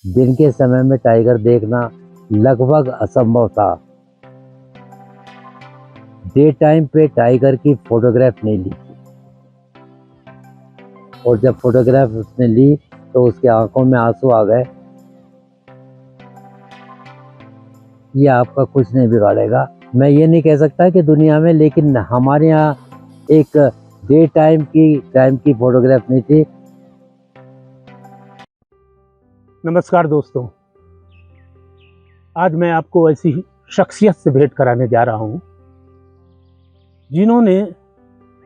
दिन के समय में टाइगर देखना लगभग असंभव था। डे टाइम पे टाइगर की फोटोग्राफ नहीं ली और जब फोटोग्राफ उसने ली तो उसकी आंखों में आंसू आ गए। ये आपका कुछ नहीं बिगाड़ेगा। मैं ये नहीं कह सकता कि दुनिया में, लेकिन हमारे यहाँ एक डे टाइम की फोटोग्राफ नहीं थी। नमस्कार दोस्तों, आज मैं आपको ऐसी शख्सियत से भेंट कराने जा रहा हूं जिन्होंने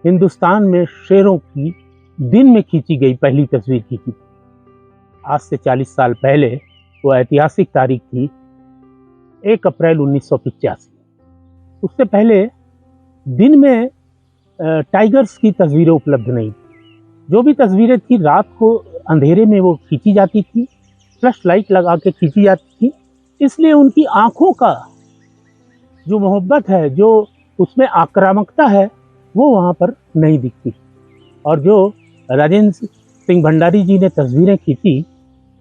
हिंदुस्तान में शेरों की दिन में खींची गई पहली तस्वीर खींची। आज से 40 साल पहले वो ऐतिहासिक तारीख थी 1 अप्रैल 1985। उससे पहले दिन में टाइगर्स की तस्वीरें उपलब्ध नहीं थी। जो भी तस्वीरें थी रात को अंधेरे में वो खींची जाती थी, फ्लैश लाइट लगा के खींची जाती थी। इसलिए उनकी आंखों का जो मोहब्बत है, जो उसमें आक्रामकता है, वो वहाँ पर नहीं दिखती। और जो राजेंद्र सिंह भंडारी जी ने तस्वीरें खींची,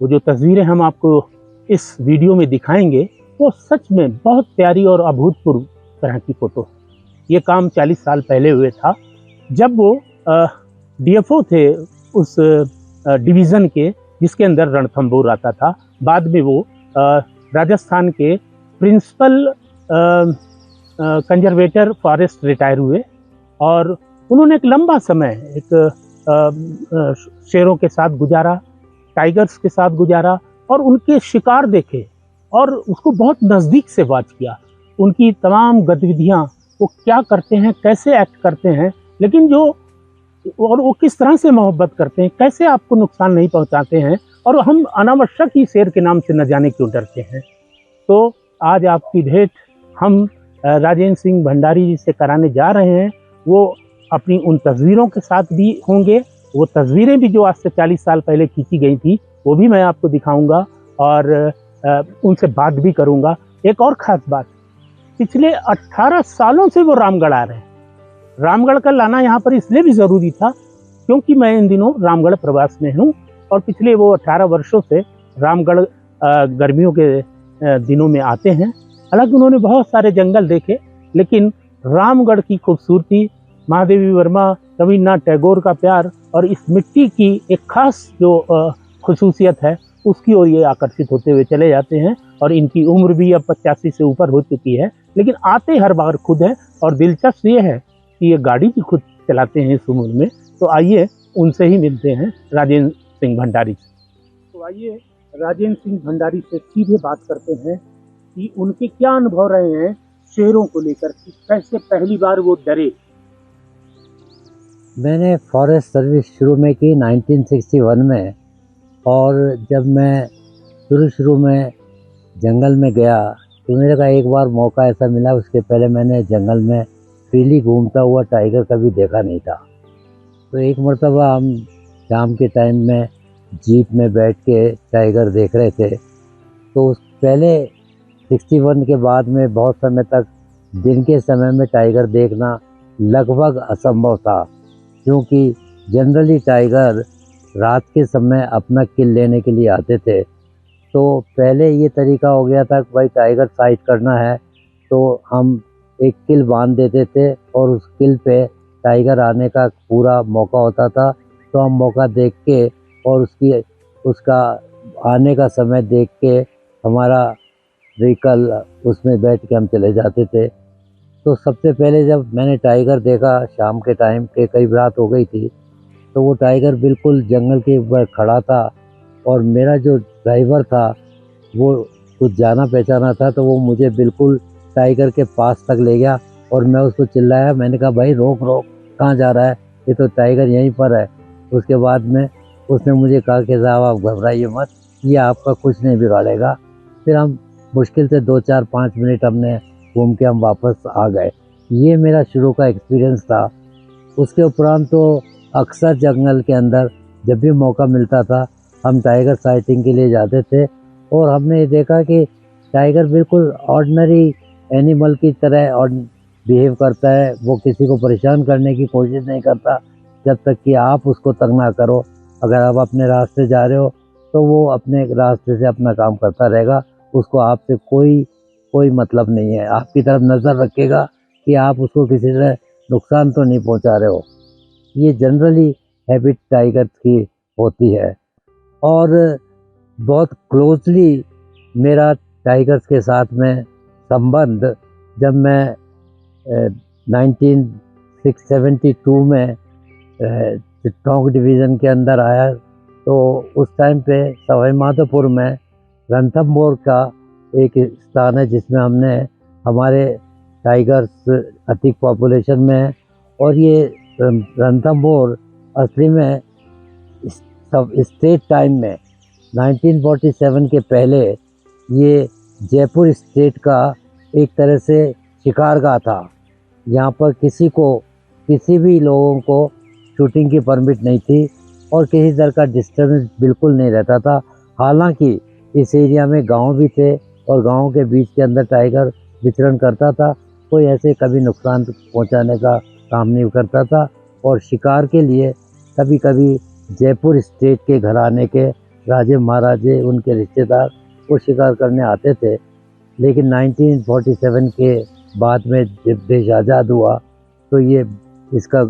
वो जो तस्वीरें हम आपको इस वीडियो में दिखाएंगे, वो सच में बहुत प्यारी और अभूतपूर्व तरह की फोटो है। ये काम 40 साल पहले हुए था, जब वो डीएफओ थे उस डिवीज़न के जिसके अंदर रणथंभौर आता था। बाद में वो राजस्थान के प्रिंसिपल कंजर्वेटर फॉरेस्ट रिटायर हुए और उन्होंने एक लंबा समय शेरों के साथ गुजारा, टाइगर्स के साथ गुजारा और उनके शिकार देखे और उसको बहुत नज़दीक से वॉच किया। उनकी तमाम गतिविधियाँ, वो क्या करते हैं, कैसे एक्ट करते हैं, लेकिन जो और वो किस तरह से मोहब्बत करते हैं, कैसे आपको नुकसान नहीं पहुंचाते हैं, और हम अनावश्यक ही शेर के नाम से न जाने क्यों डरते हैं। तो आज आपकी भेंट हम राजेंद्र सिंह भंडारी जी से कराने जा रहे हैं। वो अपनी उन तस्वीरों के साथ भी होंगे। वो तस्वीरें भी जो आज से 40 साल पहले खींची गई थी, वो भी मैं आपको दिखाऊंगा और उनसे बात भी करूंगा। एक और ख़ास बात, पिछले 18 सालों से वो रामगढ़ आ रहे हैं। रामगढ़ का लाना यहाँ पर इसलिए भी ज़रूरी था क्योंकि मैं इन दिनों रामगढ़ प्रवास में हूँ और पिछले वो 18 वर्षों से रामगढ़ गर्मियों के दिनों में आते हैं। हालांकि उन्होंने बहुत सारे जंगल देखे, लेकिन रामगढ़ की खूबसूरती, महादेवी वर्मा, रविन्द्रनाथ टैगोर का प्यार और इस मिट्टी की एक खास जो खुसूसियत है, उसकी ओर ये आकर्षित होते हुए चले जाते हैं। और इनकी उम्र भी अब 85 से ऊपर हो चुकी है, लेकिन आते हर बार खुद है। और दिलचस्प ये है कि ये गाड़ी भी खुद चलाते हैं इस उम्र में। तो आइए उनसे ही मिलते हैं, राजेंद्र सिंह भंडारी से। तो आइए राजेंद्र सिंह भंडारी से सीधे बात करते हैं कि उनके क्या अनुभव रहे हैं शेरों को लेकर, कि कैसे पहली बार वो डरे। मैंने फॉरेस्ट सर्विस शुरू में की 1961 में, और जब मैं शुरू में जंगल में गया तो मेरे का एक बार मौका ऐसा मिला। उसके पहले मैंने जंगल में फ्रीली घूमता हुआ टाइगर कभी देखा नहीं था। तो एक मर्तबा हम शाम के टाइम में जीप में बैठ के टाइगर देख रहे थे। तो उस पहले 61 के बाद में बहुत समय तक दिन के समय में टाइगर देखना लगभग असंभव था, क्योंकि जनरली टाइगर रात के समय अपना किल लेने के लिए आते थे। तो पहले ये तरीका हो गया था कि भाई टाइगर साइट करना है तो हम एक किल बांध देते थे और उस किल पे टाइगर आने का पूरा मौका होता था। तो हम मौका देख के और उसका आने का समय देख के हमारा व्हीकल उसमें बैठ के हम चले जाते थे। तो सबसे पहले जब मैंने टाइगर देखा, शाम के टाइम के करीब रात हो गई थी, तो वो टाइगर बिल्कुल जंगल के ऊपर खड़ा था और मेरा जो ड्राइवर था वो कुछ जाना पहचाना था, तो वो मुझे बिल्कुल टाइगर के पास तक ले गया और मैं उसको चिल्लाया। मैंने कहा भाई रोक रोक, कहाँ जा रहा है, ये तो टाइगर यहीं पर है। उसके बाद में उसने मुझे कहा कि साहब आप घबराइए मत, ये आपका कुछ नहीं बिगाड़ेगा। फिर हम मुश्किल से 2-4-5 मिनट हमने घूम के हम वापस आ गए। ये मेरा शुरू का एक्सपीरियंस था। उसके उपरांत तो अक्सर जंगल के अंदर जब भी मौका मिलता था हम टाइगर साइटिंग के लिए जाते थे, और हमने ये देखा कि टाइगर बिल्कुल ऑर्डिनरी एनिमल की तरह और बिहेव करता है। वो किसी को परेशान करने की कोशिश नहीं करता जब तक कि आप उसको तंग ना करो। अगर आप अपने रास्ते जा रहे हो तो वो अपने रास्ते से अपना काम करता रहेगा, उसको आपसे कोई मतलब नहीं है, आपकी तरफ नज़र रखेगा कि आप उसको किसी तरह नुकसान तो नहीं पहुंचा रहे हो। ये जनरली हैबिट टाइगर्स की होती है। और बहुत क्लोजली मेरा टाइगर्स के साथ में संबंध जब मैं 1972 में टोंक डिवीज़न के अंदर आया, तो उस टाइम पे सवाई माधोपुर में रणथंभौर का एक स्थान है जिसमें हमने हमारे टाइगर्स अधिक पॉपुलेशन में है। और ये रणथंभौर असली में सब स्टेट टाइम में 1947 के पहले ये जयपुर स्टेट का एक तरह से शिकारगाह था। यहाँ पर किसी भी लोगों को शूटिंग की परमिट नहीं थी और किसी तरह का डिस्टर्बेंस बिल्कुल नहीं रहता था। हालांकि इस एरिया में गांव भी थे और गांव के बीच के अंदर टाइगर विचरण करता था, कोई ऐसे कभी नुकसान पहुंचाने का काम नहीं करता था। और शिकार के लिए कभी कभी जयपुर स्टेट के घराने के राजे महाराजे, उनके रिश्तेदार वो शिकार करने आते थे। लेकिन 1947 के बाद में जब देश आज़ाद हुआ तो ये इसका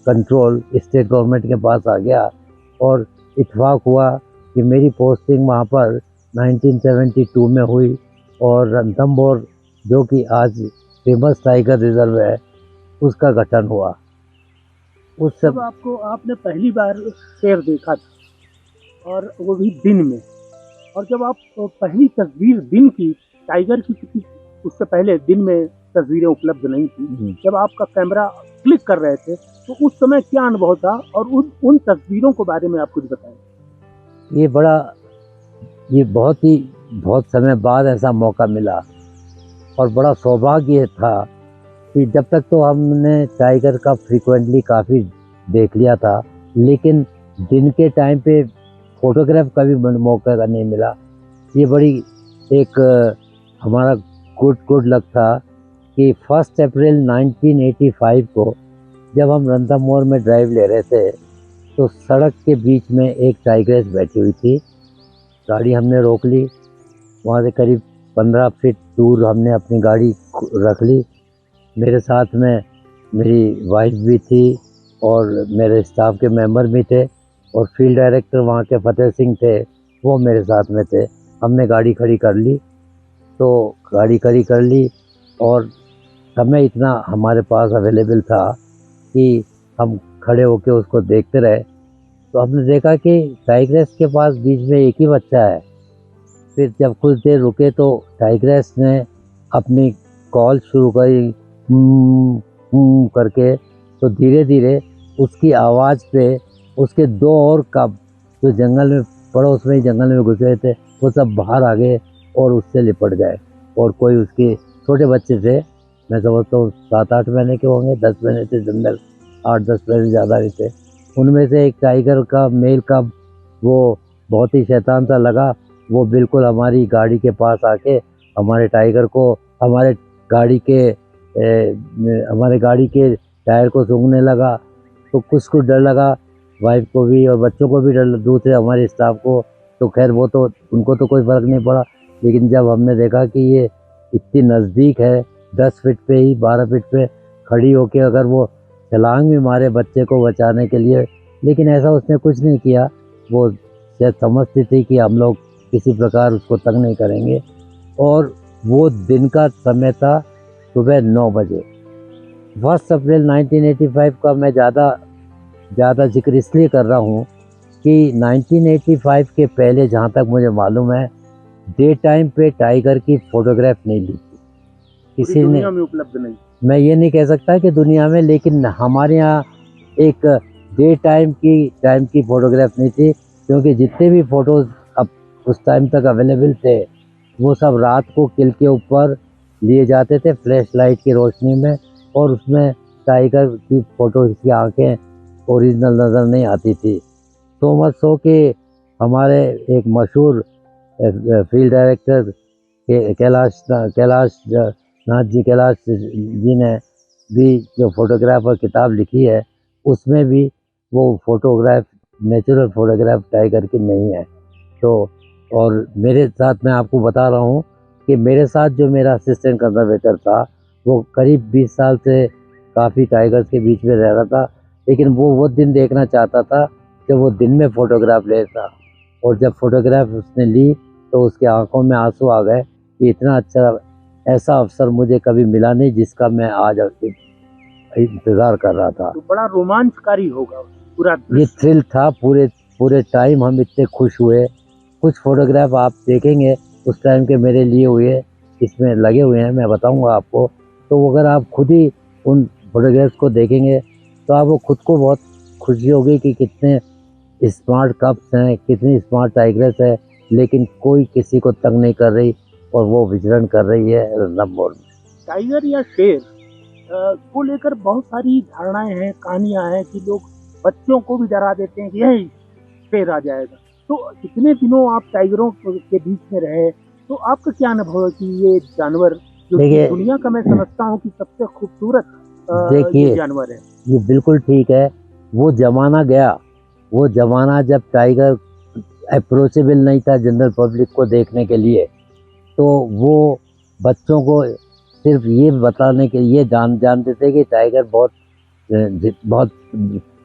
कंट्रोल स्टेट गवर्नमेंट के पास आ गया। और इत्तेफाक हुआ कि मेरी पोस्टिंग वहाँ पर 1972 में हुई और रणथंभौर, जो कि आज फेमस टाइगर रिजर्व है, उसका गठन हुआ। उस जब सब आपने पहली बार शेर देखा था और वो भी दिन में, और जब आप पहली तस्वीर दिन की टाइगर की, क्योंकि उससे पहले दिन में तस्वीरें उपलब्ध नहीं थी, जब आपका कैमरा क्लिक कर रहे थे तो उस समय क्या अनुभव था और उन तस्वीरों के बारे में आप कुछ बताएं। ये बहुत समय बाद ऐसा मौका मिला और बड़ा सौभाग्य था कि जब तक तो हमने टाइगर का फ्रीक्वेंटली काफ़ी देख लिया था, लेकिन दिन के टाइम पे फोटोग्राफ का भी मौका नहीं मिला। ये बड़ी एक हमारा गुड लक था कि 1 अप्रैल 1985 को जब हम रणथंभौर में ड्राइव ले रहे थे तो सड़क के बीच में एक टाइग्रेस बैठी हुई थी। गाड़ी हमने रोक ली, वहाँ से करीब 15 फीट दूर हमने अपनी गाड़ी रख ली। मेरे साथ में मेरी वाइफ भी थी और मेरे स्टाफ के मेंबर भी थे और फील्ड डायरेक्टर वहाँ के फतेह सिंह थे, वो मेरे साथ में थे। हमने गाड़ी खड़ी कर ली, तो गाड़ी खड़ी कर ली और समय इतना हमारे पास अवेलेबल था कि हम खड़े होकर उसको देखते रहे। तो हमने देखा कि टाइग्रेस के पास बीच में एक ही बच्चा है। फिर जब कुछ देर रुके तो टाइग्रेस ने अपनी कॉल शुरू करी करके, तो धीरे धीरे उसकी आवाज़ पे उसके दो और कब जो जंगल में पड़ोस में ही जंगल में घुसे थे वो सब बाहर आ गए और उससे लिपट गए। और कोई उसके छोटे बच्चे थे, मैं समझता हूँ 7-8 महीने के होंगे, 10 महीने थे जनरल, 8-10 महीने ज़्यादा नहीं थे। उनमें से एक टाइगर का मेल कब वो बहुत ही शैतान सा लगा, वो बिल्कुल हमारी गाड़ी के पास आके हमारे टाइगर को हमारे गाड़ी के टायर को सूंघने लगा। तो कुछ डर लगा, वाइफ को भी और बच्चों को भी डर, दूसरे हमारे स्टाफ को। तो खैर वो तो उनको तो कोई फ़र्क नहीं पड़ा, लेकिन जब हमने देखा कि ये इतनी नज़दीक है, 10 फीट पे ही 12 फीट पे खड़ी होके अगर वो छलांग भी मारे बच्चे को बचाने के लिए, लेकिन ऐसा उसने कुछ नहीं किया। वो शायद समझती थी कि हम लोग किसी प्रकार उसको तंग नहीं करेंगे। और वो दिन का समय था, सुबह 9 बजे। 1 अप्रैल 1985 का मैं ज़्यादा जिक्र इसलिए कर रहा हूँ कि 1985 के पहले जहाँ तक मुझे मालूम है डे टाइम पे टाइगर की फोटोग्राफ नहीं ली थी किसी ने। दुनिया में उपलब्ध नहीं। मैं ये नहीं कह सकता कि दुनिया में, लेकिन हमारे यहाँ एक डे टाइम की फोटोग्राफ नहीं थी, क्योंकि जितने भी फ़ोटोज़ अब उस टाइम तक अवेलेबल थे वो सब रात को किल के ऊपर लिए जाते थे फ्लैश लाइट की रोशनी में, और उसमें टाइगर की फ़ोटो की आंखें ओरिजिनल नज़र नहीं आती थी। तो मच सो कि हमारे एक मशहूर फील्ड डायरेक्टर कैलाश जी ने भी जो फोटोग्राफ और किताब लिखी है, उसमें भी वो फोटोग्राफ नेचुरल फोटोग्राफ टाइगर की नहीं है। तो और मेरे साथ मैं आपको बता रहा हूँ कि मेरे साथ जो मेरा असिस्टेंट कंजर्वेटर था वो करीब 20 साल से काफ़ी टाइगर्स के बीच में रह रहा था, लेकिन वो दिन देखना चाहता था जब वो दिन में फ़ोटोग्राफ लेता। और जब फ़ोटोग्राफ उसने ली तो उसके आंखों में आंसू आ गए कि इतना अच्छा ऐसा अवसर मुझे कभी मिला नहीं जिसका मैं आज इंतज़ार कर रहा था। तो बड़ा रोमांचकारी होगा पूरा ये दृश्य। थ्रिल था। पूरे पूरे टाइम हम इतने खुश हुए। कुछ फोटोग्राफ आप देखेंगे उस टाइम के मेरे लिए हुए, इसमें लगे हुए हैं, मैं बताऊंगा आपको। तो अगर आप खुद ही उन फोटोग्राफ्स को देखेंगे तो आपको खुद को बहुत खुशी होगी कि कितने स्मार्ट कप्स हैं, कितनी स्मार्ट टाइग्रेस है, लेकिन कोई किसी को तंग नहीं कर रही और वो विचरण कर रही है रंथंभौर में। टाइगर या शेर को लेकर बहुत सारी धारणाएं हैं, कहानियां हैं कि लोग बच्चों को भी डरा देते हैं कि यही शेर आ जाएगा। तो इतने दिनों आप टाइगरों के बीच में रहे, तो आपका क्या अनुभव है कि ये जानवर जो कि देखिए दुनिया का मैं समझता हूँ कि सबसे खूबसूरत ये देखिए जानवर है। ये बिल्कुल ठीक है। वो ज़माना गया, वो ज़माना जब टाइगर अप्रोचेबल नहीं था जनरल पब्लिक को देखने के लिए। तो वो बच्चों को सिर्फ ये बताने के ये जानते थे कि टाइगर बहुत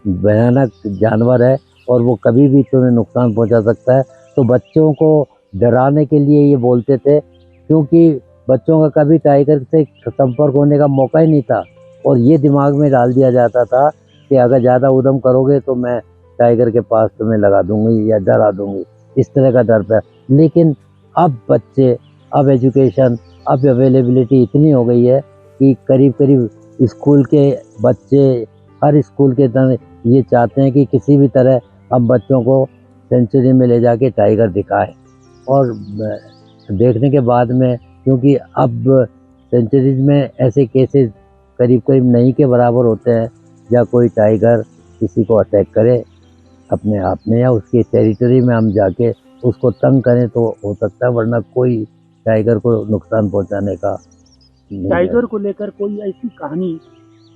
भयानक जानवर है और वो कभी भी तुम्हें नुकसान पहुंचा सकता है। तो बच्चों को डराने के लिए ये बोलते थे, क्योंकि बच्चों का कभी टाइगर से संपर्क होने का मौका ही नहीं था। और ये दिमाग में डाल दिया जाता था कि अगर ज़्यादा उद्यम करोगे तो मैं टाइगर के पास तुम्हें लगा दूंगी या डरा दूंगी, इस तरह का डर था। लेकिन अब बच्चे, अब एजुकेशन, अब अवेलेबिलिटी इतनी हो गई है कि करीब करीब स्कूल के बच्चे, हर स्कूल के तरह ये चाहते हैं कि किसी भी तरह हम बच्चों को सेंचुरी में ले जाके टाइगर दिखाएं। और देखने के बाद में, क्योंकि अब सेंचुरीज में ऐसे केसेस करीब करीब नहीं के बराबर होते हैं जहाँ कोई टाइगर किसी को अटैक करे अपने आप में या उसकी टेरिटरी में हम जाके उसको तंग करें तो हो सकता है, वरना कोई टाइगर को नुकसान पहुंचाने का नहीं है। टाइगर को लेकर कोई ऐसी कहानी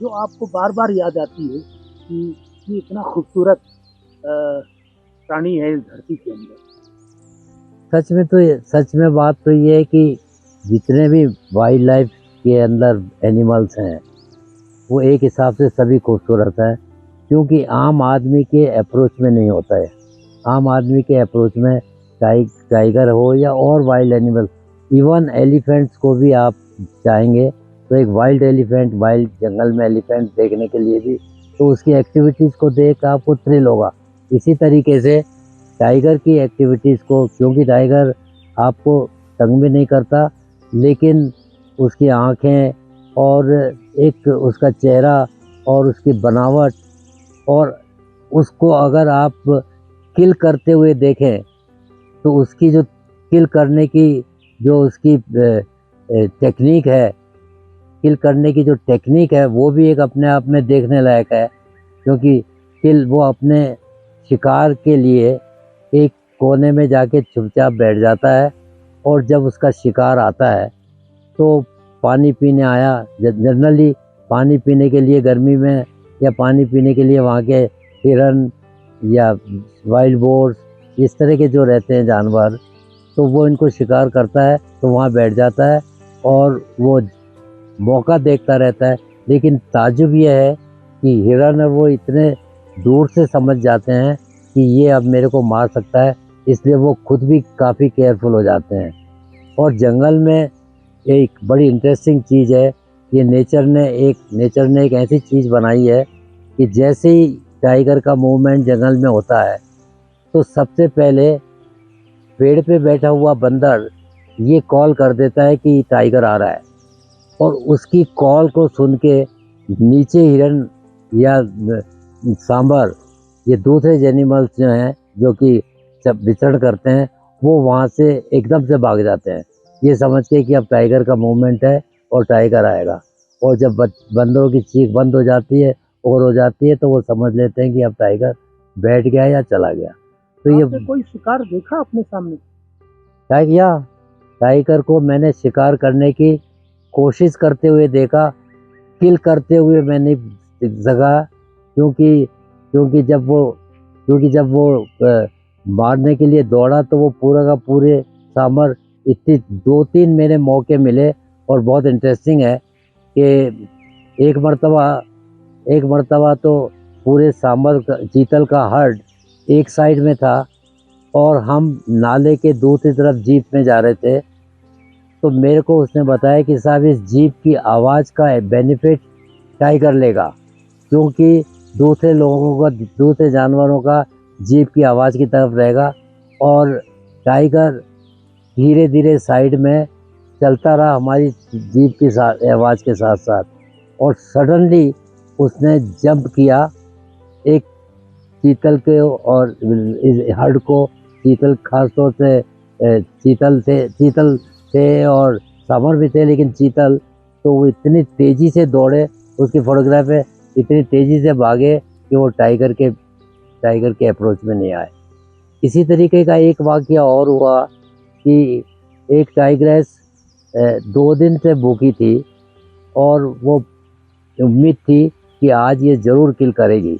जो आपको बार बार याद आती है कि ये इतना खूबसूरत प्राणी है इस धरती के अंदर। सच में बात तो ये है कि जितने भी वाइल्ड लाइफ के अंदर एनिमल्स हैं वो एक हिसाब से सभी खूबसूरत हैं, क्योंकि आम आदमी के अप्रोच में नहीं होता है। आम आदमी के अप्रोच में टाइगर हो या और वाइल्ड एनिमल, इवन एलिफेंट्स को भी आप चाहेंगे तो एक वाइल्ड एलिफेंट, वाइल्ड जंगल में एलिफेंट देखने के लिए भी तो उसकी एक्टिविटीज़ को देख आपको थ्रिल होगा। इसी तरीके से टाइगर की एक्टिविटीज़ को, क्योंकि टाइगर आपको तंग भी नहीं करता, लेकिन उसकी आँखें और एक उसका चेहरा और उसकी बनावट, और उसको अगर आप किल करते हुए देखें तो उसकी जो किल करने की जो उसकी टेक्निक है, किल करने की जो टेक्निक है वो भी एक अपने आप में देखने लायक है। क्योंकि किल वो अपने शिकार के लिए एक कोने में जाके चुपचाप बैठ जाता है और जब उसका शिकार आता है तो पानी पीने आया, जनरली पानी पीने के लिए गर्मी में या पानी पीने के लिए वहाँ के हिरन या वाइल्ड बोर्स, इस तरह के जो रहते हैं जानवर, तो वो इनको शिकार करता है तो वहाँ बैठ जाता है और वो मौका देखता रहता है। लेकिन ताज्जुब ये है कि हिरन और वो इतने दूर से समझ जाते हैं कि ये अब मेरे को मार सकता है, इसलिए वो खुद भी काफ़ी केयरफुल हो जाते हैं। और जंगल में एक बड़ी इंटरेस्टिंग चीज़ है, ये नेचर ने एक ऐसी चीज़ बनाई है कि जैसे ही टाइगर का मूवमेंट जंगल में होता है तो सबसे पहले पेड़ पे बैठा हुआ बंदर ये कॉल कर देता है कि टाइगर आ रहा है, और उसकी कॉल को सुन के नीचे हिरन या सांबर, ये दूसरे एनिमल्स जो हैं जो कि जब विचरण करते हैं वो वहाँ से एकदम से भाग जाते हैं, ये समझ के कि अब टाइगर का मूवमेंट है और टाइगर आएगा। और जब बंदरों की चीख बंद हो जाती है और हो जाती है तो वो समझ लेते हैं कि अब टाइगर बैठ गया या चला गया। तो आपने ये कोई शिकार देखा अपने सामने? टाइगर को मैंने शिकार करने की कोशिश करते हुए देखा, किल करते हुए मैंने सका, क्योंकि जब वो क्योंकि जब वो मारने के लिए दौड़ा तो वो पूरा का पूरे सांभर इतनी 2-3 मेरे मौके मिले। और बहुत इंटरेस्टिंग है कि एक मर्तबा तो पूरे सांभर चीतल का हर्ड एक साइड में था और हम नाले के दूसरी तरफ जीप में जा रहे थे। तो मेरे को उसने बताया कि साहब इस जीप की आवाज़ का बेनिफिट टाइगर लेगा, क्योंकि दूसरे जानवरों का जीप की आवाज़ की तरफ रहेगा। और टाइगर धीरे धीरे साइड में चलता रहा हमारी जीप की आवाज़ के साथ साथ, और सडनली उसने जंप किया एक चीतल के, और इस हर्ड को चीतल खास तौर से चीतल थे और सांभर भी थे, लेकिन चीतल तो वो इतनी तेज़ी से दौड़े, उसकी फोटोग्राफ है, इतनी तेज़ी से भागे कि वो टाइगर के अप्रोच में नहीं आए। इसी तरीके का एक वाक़या और हुआ कि एक टाइग्रेस 2 दिन से भूखी थी और वो उम्मीद थी कि आज ये ज़रूर किल करेगी।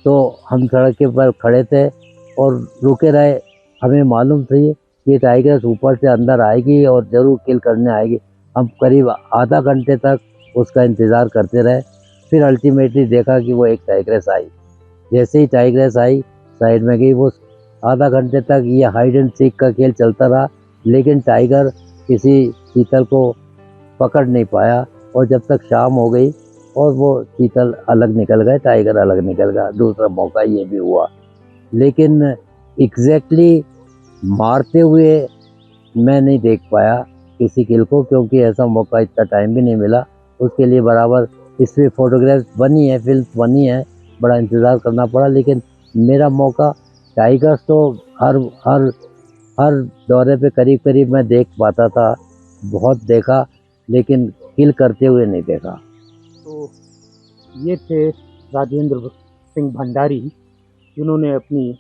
तो हम सड़क के ऊपर खड़े थे और रुके रहे। हमें मालूम थी कि टाइगर ऊपर से अंदर आएगी और ज़रूर किल करने आएगी। हम करीब आधा घंटे तक उसका इंतज़ार करते रहे। फिर अल्टीमेटली देखा कि वो एक टाइग्रेस आई। जैसे ही टाइग्रेस आई, साइड में गई। वो आधा घंटे तक ये हाइड एंड सीक का खेल चलता रहा, लेकिन टाइगर किसी चीतल को पकड़ नहीं पाया। और जब तक शाम हो गई और वो चीतल अलग निकल गए, टाइगर अलग निकल गया। दूसरा मौका ये भी हुआ, लेकिन एग्जैक्टली मारते हुए मैं नहीं देख पाया किसी किल को, क्योंकि ऐसा मौका इतना टाइम भी नहीं मिला उसके लिए। बराबर इस पर फोटोग्राफ्स बनी है, फिल्म बनी है, बड़ा इंतज़ार करना पड़ा। लेकिन मेरा मौका, टाइगर्स तो हर हर हर दौरे पे करीब करीब मैं देख पाता था, बहुत देखा, लेकिन किल करते हुए नहीं देखा। तो ये थे राजेंद्र सिंह भंडारी, जिन्होंने अपनी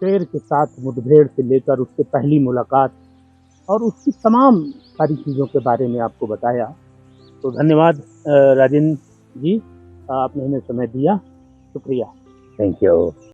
शेर के साथ मुठभेड़ से लेकर उससे पहली मुलाकात और उसकी तमाम सारी चीज़ों के बारे में आपको बताया। तो धन्यवाद राजेंद्र जी, आपने हमें समय दिया। शुक्रिया। Thank you.